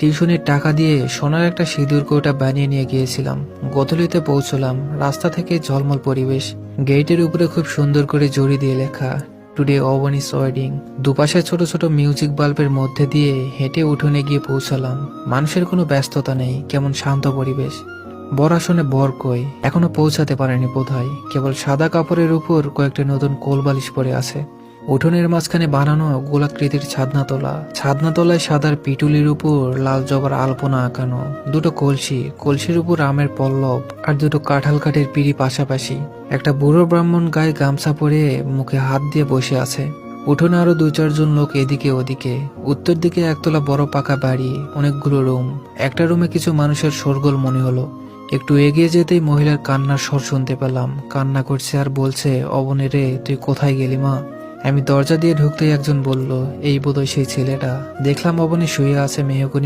টিউশনির টাকা দিয়ে সোনার একটা সিঁদুর কৌটা বানিয়ে নিয়ে গিয়েছিলাম। গোধূলিতে পৌঁছলাম। রাস্তা থেকে ঝলমল পরিবেশ। গেটের উপরে খুব সুন্দর করে জড়ি দিয়ে লেখা, টুডে অবনীস ওয়েডিং। দুপাশে ছোট ছোট মিউজিক বাল্বের মধ্যে দিয়ে হেঁটে উঠোনে গিয়ে পৌঁছালাম। মানুষের কোনো ব্যস্ততা নেই, কেমন শান্ত পরিবেশ। বর আসনে বর কই, এখনো পৌঁছাতে পারেনি বোধহয়। কেবল সাদা কাপড়ের উপর কয়েকটা নতুন কোলবালিশ পরে আছে। উঠোনের মাঝখানে বানানো গোলাকৃতির ছাদনা তলায় সাদার পিটুলির উপর লাল জবার আলপনা আঁকানো। দুটো কলসি, কলসির উপর আমের পল্লব আর দুটো কাঁঠাল কাঠের পিঁড়ি পাশাপাশি। একটা বুড়ো ব্রাহ্মণ গায়ে গামছা পরে মুখে হাত দিয়ে বসে আছে। উঠোনে আরো 2-4 জন লোক এদিকে ওদিকে। উত্তর দিকে একতলা বড় পাকা বাড়ি, অনেকগুলো রুম। একটা রুমে কিছু মানুষের শোরগোল মনে হলো। একটু এগিয়ে যেতেই মহিলার কান্নার স্বর শুনতে পেলাম। কান্না করছে আর বলছে, অবনী রে, তুই কোথায় গেলি মা? আমি দরজা দিয়ে ঢুকতেই একজন বলল, এই বোধহয় সেই ছেলেটা। দেখলাম অবনী শুয়ে আছে মেহগনির